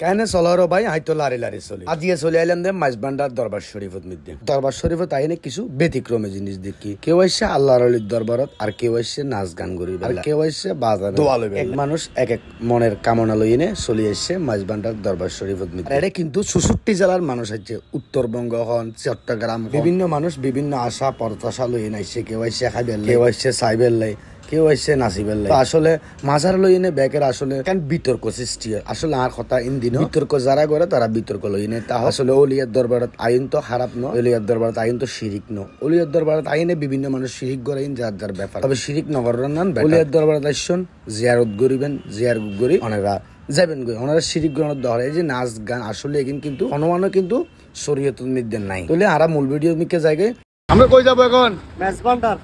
কেন চলারো ভাই হয়তো লারি লারি চলি আজিয়ে চলে আইলাম দে মাইজবান্ডার দরবার শরীফত মধ্যে দরবার শরীফত আইনে কিছু ব্যতিক্রমী জিনিস দেখি কেউ আসছে আল্লাহর আলীর দরবারত আর কেউ আসছে নাচ গান করিবে আর কেউ আসছে বাজার দোয়া লইবে এক মানুষ এক এক মনের কামনা লইনে চলে আসছে মাইজবান্ডার দরবার শরীফত মধ্যে এটা কিন্তু ৬৬ জেলার মানুষ আছে উত্তরবঙ্গ হন চট্টগ্রাম বিভিন্ন মানুষ বিভিন্ন আশা প্রত্যাশা লইন আইছে কেউ আসছে খাইবেল কেউ আসছে সাইবেল লাই কেউ আসছে নাচিবেল আসলে মাজার লইনে ব্যাকের আসলে কেন বিতর্ক সৃষ্টি হয় আসলে আর কথা ইন্দিন বিতর্ক যারা করে তারা বিতর্ক লইনে তা আসলে অলিয়ার দরবারত আইন তো খারাপ ন অলিয়ার দরবারত আইন তো শিরিক ন অলিয়ার দরবারত আইনে বিভিন্ন মানুষ শিরিক করে যার যার ব্যাপার তবে শিরিক নগরের নাম অলিয়ার দরবারত আসছেন জিয়ারত করিবেন জিয়ার করি অনেরা যাবেন গই ওনারা শিরিক গ্রহণ ধরে এই যে নাচ গান আসলে এখানে কিন্তু অনুমানও কিন্তু শরীয়তের মধ্যে নাই তাহলে আরা মূল ভিডিও মিকে জায়গায় আমরা কই যাব এখন মেজবান্ডার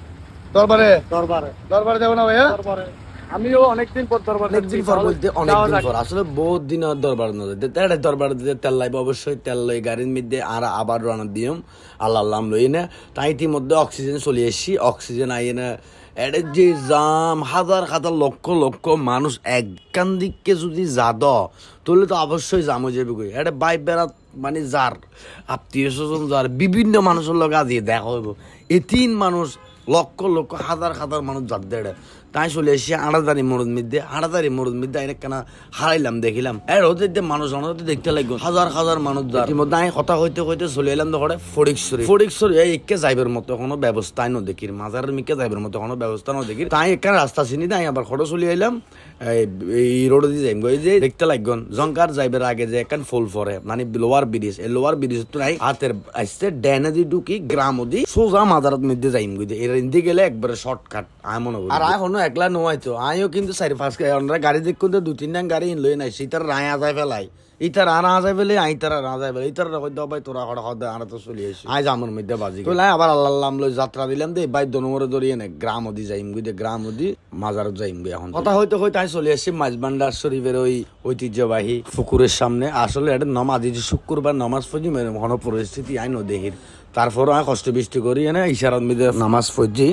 দরবারে দরবারে যাব না ভাইয়া দরবারে আমিও অনেকদিন পর দরবারে অনেকদিন পর বলতে অনেকদিন পর আসলে বহুত দিন দরবার না যেতে দরবার দিতে তেল লাইব অবশ্যই তেল লই গাড়ির মধ্যে আর আবার রানা দিম আল্লাহ আল্লাহ লই না তাই ইতিমধ্যে অক্সিজেন চলে এসছি অক্সিজেন আই না এটা যে জাম হাজার হাজার লক্ষ লক্ষ মানুষ একখান দিককে যদি যাদ তাহলে তো অবশ্যই জাম হয়ে যাবে কই এটা বাইক বেড়াত মানে যার আত্মীয় স্বজন যার বিভিন্ন মানুষের লগে আজিয়ে দেখা হইব তিন মানুষ লক্ষ লক্ষ হাজার হাজার মানুষ যাদের তাই চলে এসে আড়াদারি মরুদ মধ্যে আইনে কেনা হারাইলাম দেখিলাম এর হতে মানুষ অনাতে দেখতে লাগবে হাজার হাজার মানুষ যার মধ্যে আমি কথা হইতে হইতে চলে এলাম ধরে ফটিকছড়ি একে যাইবের মতো কোনো ব্যবস্থাই ন দেখির মাজারের মিকে যাইবের মতো কোনো ব্যবস্থা ন দেখির তাই এখানে রাস্তা চিনি তাই আবার খড়ো চলে এলাম এই রোড দিয়ে যাইম গই যে দেখতে লাগবেন জঙ্কার যাইবের আগে যে এখান ফুল পরে মানে লোয়ার ব্রিজ এই লোয়ার ব্রিজ তো নাই হাতের আসছে ড্যানে দি ঢুকি গ্রাম দি সোজা মাজারের মধ্যে যাইম গই এর ইন্দি গেলে একবারে শর্টকাট আয় মনে করি আর এখনো একলা নোয়াইতো আমিও কিন্তু ৪-৫ গাড়ি দেখুন তো ২-৩টা গাড়ি লই নাই ইতার রায় আজাই ফেলাই ইতার আর আজাই ফেলে আইতার আর আজাই ফেলে ইতার ভাই তোরা হদে আর তো চলে আসি আজ আমার মধ্যে বাজি লাই আবার আল্লাহ লই যাত্রা দিলাম দে ভাই দনমরে দরিয়ে নে গ্রাম অদি যাইম গই দে গ্রাম অদি মাজার যাইম গই এখন কথা হইতে হইতে আই চলে আসি মাইজবান্ডার শরীফের ওই ঐতিহ্যবাহী পুকুরের সামনে আসলে এটা নামাজ যে শুক্রবার নামাজ পড়ি মানে ঘন পরিস্থিতি আইন দেহির তারপর কষ্ট বৃষ্টি করি না ইশারাত মিদে নামাজ পড়ছি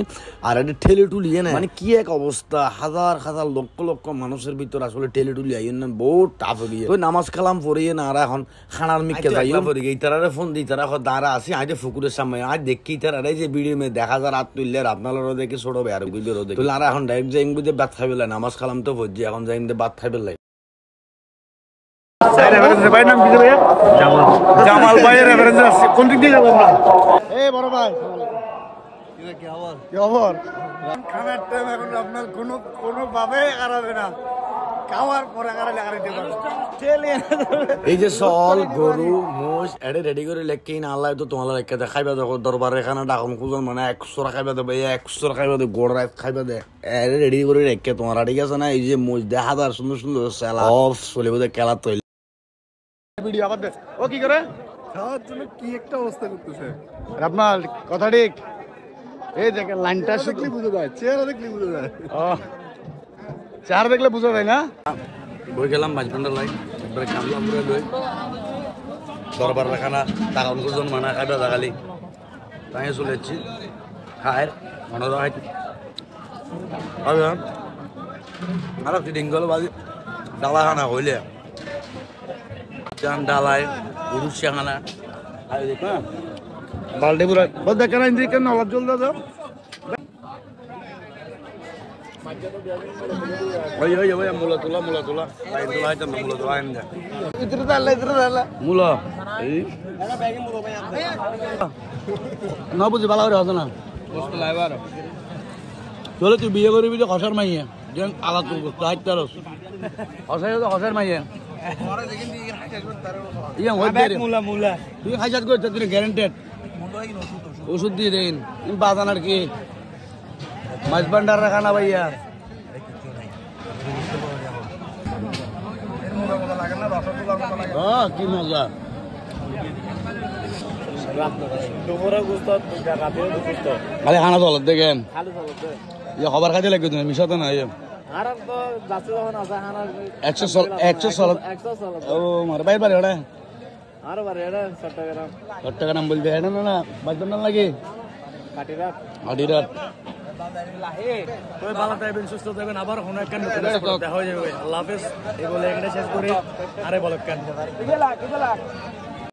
আর এটা ঠেলে টুলিয়ে না মানে কি এক অবস্থা হাজার হাজার লক্ষ লক্ষ মানুষের ভিতর আসলে ঠেলে টুলি আইন না বহুত টাফ হয়ে ওই নামাজ কালাম পড়িয়ে না আর এখন খানার মিকে যাইও পড়ি গই তারা ফোন দিই তারা দাঁড়া আসি আজ ফুকুরের সামনে আজ দেখি তারা যে ভিডিও মে দেখা যায় রাত তুললে আপনারা দেখে ছোট আর গুজে রোদে তুই আর এখন ডাইরেক্ট যাইম বুঝে বাদ খাইবে নামাজ কালাম তো পড়ছি এখন যাইম দে বাদ খাইবে লাই জামাল ভাইয়ের রেফারেন্স আছে কোন দিক দিয়ে যাব আমরা এই বড় ভাই কি খবর খানার টাইম এখন আপনার কোনো ভাবে কারাবে না খাওয়ার পরে কারা লাগা দিতে পারবে এই যে সল গরু মোষ এডে রেডি করে লেখকে না আল্লাহ তো তোমার লেখকে দে খাইবা দেখো দরবারে খানা ডাকন খুঁজন মানে 100 খাইবা দে ভাই 100 খাইবা দে গোড় রাত খাইবা দে এডে রেডি করে লেখকে তোমার ঠিক আছে না এই যে মোষ দে হাজার সুন্দর সুন্দর সেলা অফ চলিব দে খেলা তৈরি ভিডিও আবার দে ও কি করে খাওয়ার জন্য কি একটা অবস্থা করতেছে আপনার কথা ঠিক এই দেখেন লাইনটা দেখলে বুঝা যায় চেহারা দেখলে বুঝা যায় ও চেহারা দেখলে বুঝা যায় না বই গেলাম মাইজবান্ডার লাই একবারে কামলাম করে লই দরবার রাখানা টাকা অনুজন মানা খাইবা জাগালি তাই চলে যাচ্ছি খায়ের মনে রাখ আর একটি ডিঙ্গল বাজি ডালা খানা হইলে ডালাই উরুষিয়া খানা বালটি পুরা বল দেখেন ইন্দ্রি কেন নলার জল দাও ওই মুলা তোলা লাইন তোলা আইতাম মুলা তোলা আইন যা ইতরে দালা মুলা এই না বুঝি ভালো করে হবে না বস্তু লাইবার চলে তুই বিয়ে করবি তো খসার মাইয়া যেন আলাদা করবো তাইতারস খসার মাইয়া মুলা তুই খাইসাত করতে তুই গ্যারেন্টেড ওষুধ দিয়ে দেন বাজান আর কি মাছ ভান্ডার রাখা না ভাইয়া কি মজা খালি খানা চলত দেখেন খবর খাইতে লাগবে তুমি মিশাতে না 100 ও মার বাইর বারে ওটা চট্টগ্রাম বলবে এটা না বাজবান্ডার লাগে কাটিরাট তবে ভালো থাকবেন, সুস্থ থাকবেন, আবার কোনো একটা নতুন দেখা হয়ে যাবে। আল্লাহ হাফেজ। এই বলে এখানে শেষ করি। আরে বলো কেন